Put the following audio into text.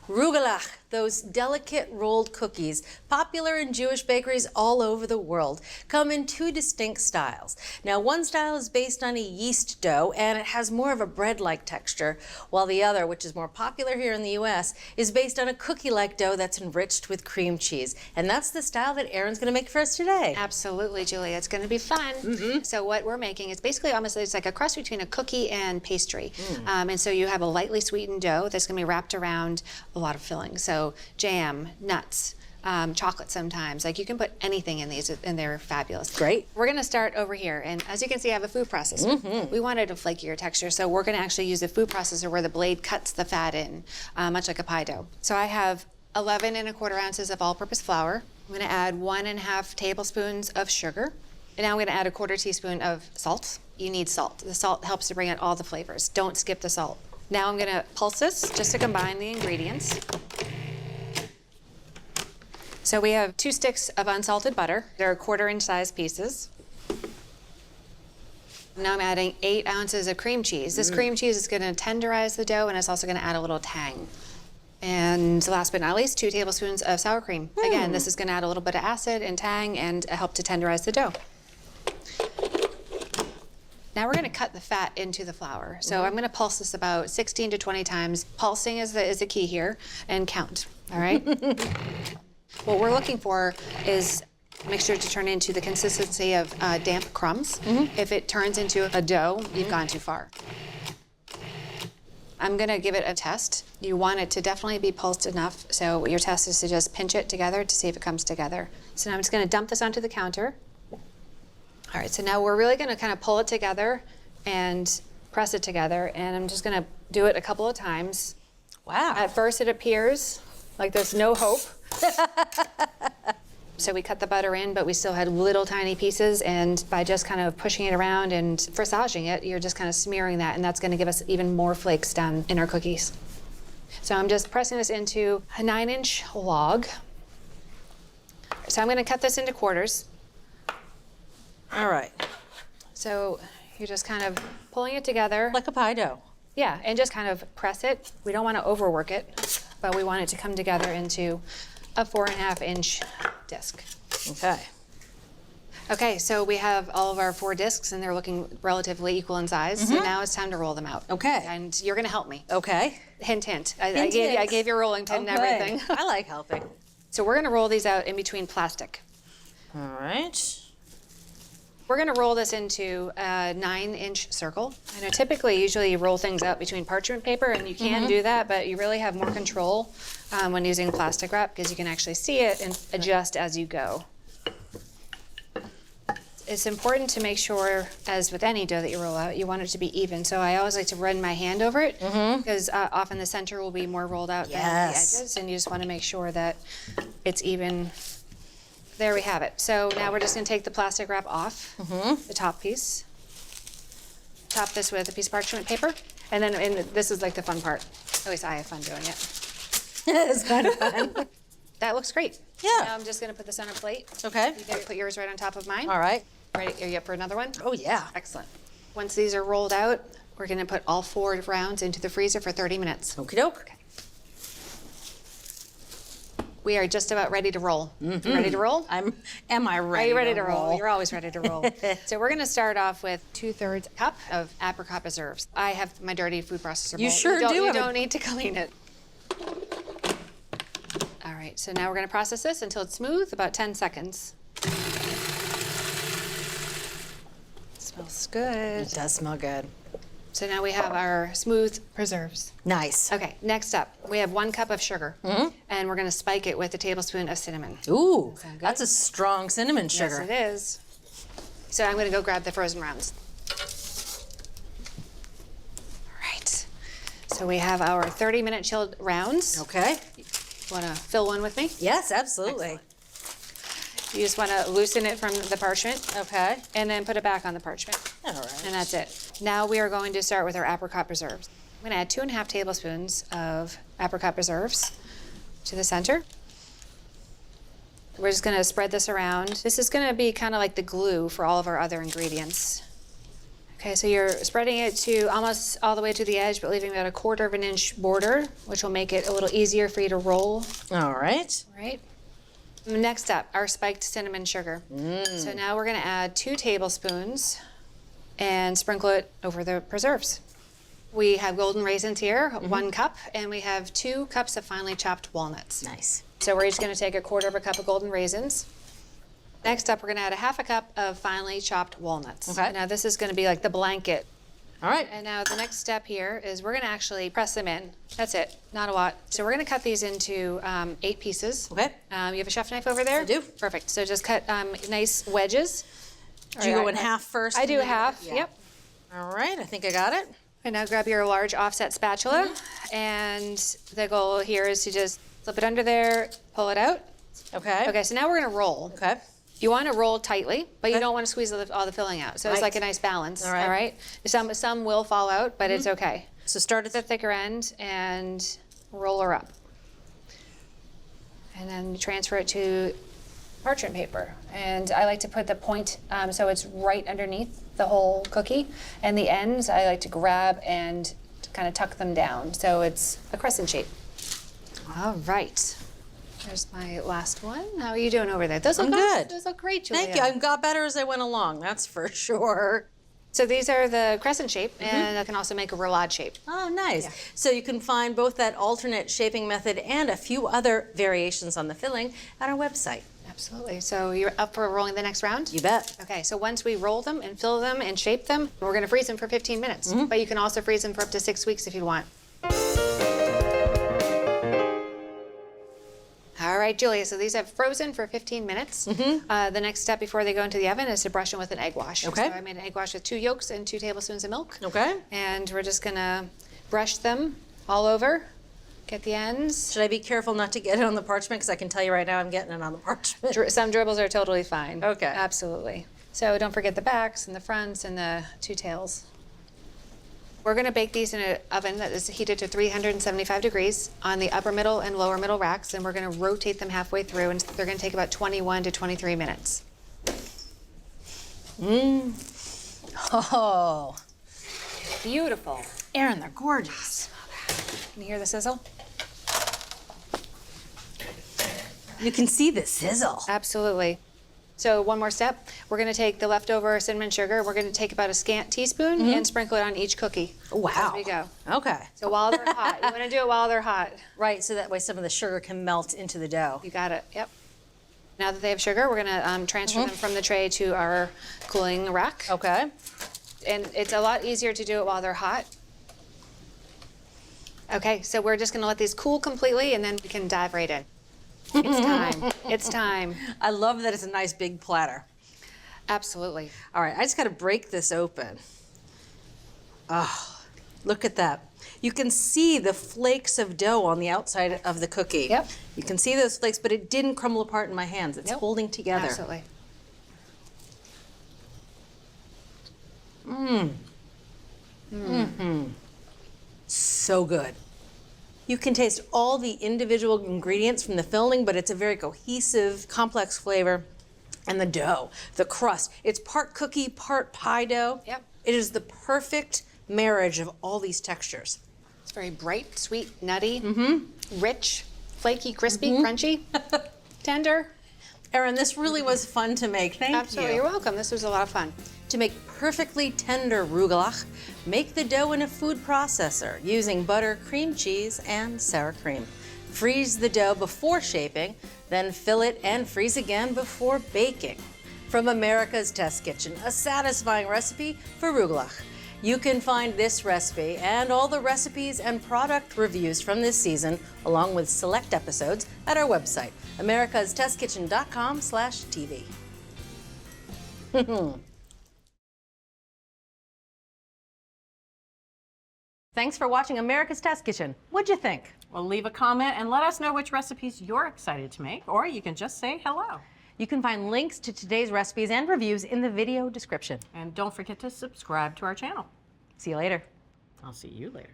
Rugelach, those delicate rolled cookies, popular in Jewish bakeries all over the world, come in two distinct styles. Now, one style is based on a yeast dough, and it has more of a bread-like texture, while the other, which is more popular here in the U.S., is based on a cookie-like dough that's enriched with cream cheese. And that's the style that Erin's going to make for us today. Absolutely, Julia. It's going to be fun. So what we're making is basically almost, it's like a cross between a cookie and pastry. And so you have a lightly sweetened dough that's going to be wrapped around a lot of fillings. So jam, nuts, chocolate sometimes. Like you can put anything in these and they're fabulous. Great. We're going to start over here. And as you can see, I have a food processor. We wanted a flakier texture, so we're going to actually use a food processor where the blade cuts the fat in, much like a pie dough. So I have 11 1/4 ounces of all-purpose flour. I'm going to add 1½ tablespoons of sugar. And now I'm going to add a 1/4 teaspoon of salt. You need salt. The salt helps to bring out all the flavors. Don't skip the salt. Now I'm going to pulse this just to combine the ingredients. So we have 2 sticks of unsalted butter. They're 1/4 inch size pieces. Now I'm adding 8 ounces of cream cheese. This cream cheese is going to tenderize the dough, and it's also going to add a little tang. And last but not least, 2 tablespoons of sour cream. Again, this is going to add a little bit of acid and tang and help to tenderize the dough. Now we're going to cut the fat into the flour. So I'm going to pulse this about 16 to 20 times. Pulsing is the key here, and count, all right? What we're looking for is a mixture to turn into the consistency of damp crumbs. If it turns into a dough, you've gone too far. I'm going to give it a test. You want it to definitely be pulsed enough, so your test is to just pinch it together to see if it comes together. So now I'm just going to dump this onto the counter. All right, so now we're really going to kind of pull it together and press it together, and I'm just going to do it a couple of times. Wow. At first it appears like there's no hope. So we cut the butter in, but we still had little tiny pieces, and by just kind of pushing it around and frissaging it, you're just kind of smearing that, and that's going to give us even more flakes down in our cookies. So I'm just pressing this into a 9-inch log. So I'm going to cut this into quarters. All right. So you're just kind of pulling it together. Like a pie dough. Yeah, and just kind of press it. We don't want to overwork it, but we want it to come together into a 4.5-inch disc. Okay. Okay, so we have all of our 4 discs, and they're looking relatively equal in size. So now it's time to roll them out. Okay. And you're going to help me. Okay. Hint, hint. I Hint. gave you a rolling pin and everything. I like helping. So we're going to roll these out in between plastic. All right. We're going to roll this into a 9-inch circle. I know typically, usually you roll things out between parchment paper, and you can do that, but you really have more control when using plastic wrap because you can actually see it and adjust as you go. It's important to make sure, as with any dough that you roll out, you want it to be even. So I always like to run my hand over it because often the center will be more rolled out than the edges, and you just want to make sure that it's even. There we have it. So now we're just going to take the plastic wrap off, the top piece. Top this with a piece of parchment paper. And then this is like the fun part. At least I have fun doing it. It's kind of fun. That looks great. Yeah. Now I'm just going to put this on a plate. Okay. You can put yours right on top of mine. All right. Ready? Are you up for another one? Oh, yeah. Excellent. Once these are rolled out, we're going to put all 4 rounds into the freezer for 30 minutes. Okie doke. Okay. We are just about ready to roll. You ready to roll? Am I ready? Are you ready to roll? You're always ready to roll. So we're going to start off with 2/3 cup of Apricot Preserves. I have my dirty food processor bowl. You sure do. You don't need to clean it. All right, so now we're going to process this until it's smooth, about 10 seconds. It smells good. It does smell good. So now we have our smooth preserves. Nice. Okay, next up, we have 1 cup of sugar, and we're going to spike it with a tablespoon of cinnamon. Ooh, Sound good? that's a strong cinnamon sugar. Yes, it is. So I'm going to go grab the frozen rounds. All right. So we have our 30-minute chilled rounds. Okay. Want to fill one with me? Yes, absolutely. You just want to loosen it from the parchment. Okay. And then put it back on the parchment. All right. And that's it. Now we are going to start with our apricot preserves. I'm going to add 2.5 tablespoons of apricot preserves to the center. We're just going to spread this around. This is going to be kind of like the glue for all of our other ingredients. Okay, so you're spreading it to almost all the way to the edge, but leaving about a 1/4 of an inch border, which will make it a little easier for you to roll. All right. Right. Next up, our spiked cinnamon sugar. So now we're gonna add 2 tablespoons and sprinkle it over the preserves. We have golden raisins here, 1 cup, and we have 2 cups of finely chopped walnuts. Nice. So we're each gonna take a 1/4 of a cup of golden raisins. Next up, we're gonna add a 1/2 cup of finely chopped walnuts. Okay. Now this is gonna be like the blanket. All right. And now the next step here is we're gonna actually press them in. That's it, not a lot. So we're gonna cut these into 8 pieces. Okay. You have a chef knife over there? I do. Perfect, so just cut nice wedges. Do you go in half first? I and do then- half, Yeah. yep. All right, I think I got it. And now grab your large offset spatula, and the goal here is to just flip it under there, pull it out. Okay. Okay, so now we're gonna roll. Okay. You want to roll tightly, but you Okay. don't want to squeeze all the filling out. So it's Right. like a nice balance. All right. Some will fall out, but it's okay. So start at The thicker end and roll her up. And then you transfer it to parchment paper. And I like to put the point so it's right underneath the whole cookie. And the ends, I like to grab and kind of tuck them down. So it's a crescent shape. All right. There's my last one. How are you doing over there? Those look I'm good. Those look great, Julia. Thank you. I got better as I went along, that's for sure. So these are the crescent shape, and I can also make a roulade shape. Oh, nice. Yeah. So you can find both that alternate shaping method and a few other variations on the filling at our website. Absolutely. So you're up for rolling the next round? You bet. Okay, so once we roll them and fill them and shape them, we're gonna freeze them for 15 minutes. But you can also freeze them for up to 6 weeks if you want. All right, Julia, so these have frozen for 15 minutes. The next step before they go into the oven is to brush them with an egg wash. Okay. So I made an egg wash with 2 yolks and 2 tablespoons of milk. Okay. And we're just gonna brush them all over, get the ends. Should I be careful not to get it on the parchment? Because I can tell you right now I'm getting it on the parchment. Some dribbles are totally fine. Okay. Absolutely. So don't forget the backs and the fronts and the 2 tails. We're going to bake these in an oven that is heated to 375 degrees on the upper middle and lower middle racks, and we're going to rotate them halfway through, and they're going to take about 21 to 23 minutes. Oh, Beautiful. Erin, they're gorgeous. Can you hear the sizzle? You can see the sizzle. Absolutely. So one more step. We're going to take the leftover cinnamon sugar. We're going to take about a scant teaspoon and sprinkle it on each cookie. Wow. As we go. Okay. So while they're hot, you want to do it while they're hot. Right, so that way some of the sugar can melt into the dough. You got it. Yep. Now that they have sugar, we're going to transfer them from the tray to our cooling rack. Okay. And it's a lot easier to do it while they're hot. Okay, so we're just going to let these cool completely, and then we can dive right in. It's time. It's time. I love that it's a nice big platter. Absolutely. All right, I just got to break this open. Oh, look at that. You can see the flakes of dough on the outside of the cookie. Yep. You can see those flakes, but it didn't crumble apart in my hands. It's Nope. holding together. Absolutely. So good. You can taste all the individual ingredients from the filling, but it's a very cohesive, complex flavor. And the dough, the crust, it's part cookie, part pie dough. Yep. It is the perfect marriage of all these textures. It's very bright, sweet, nutty, rich, flaky, crispy, crunchy, tender. Erin, this really was fun to make. Thank Absolutely. you. You're welcome. This was a lot of fun. To make perfectly tender rugelach, make the dough in a food processor using butter, cream cheese, and sour cream. Freeze the dough before shaping, then fill it and freeze again before baking. From America's Test Kitchen, a satisfying recipe for rugelach. You can find this recipe and all the recipes and product reviews from this season, along with select episodes, at our website, americastestkitchen.com/TV. Thanks for watching America's Test Kitchen. What'd you think? Well, leave a comment and let us know which recipes you're excited to make, or you can just say hello. You can find links to today's recipes and reviews in the video description. And don't forget to subscribe to our channel. See you later. I'll see you later.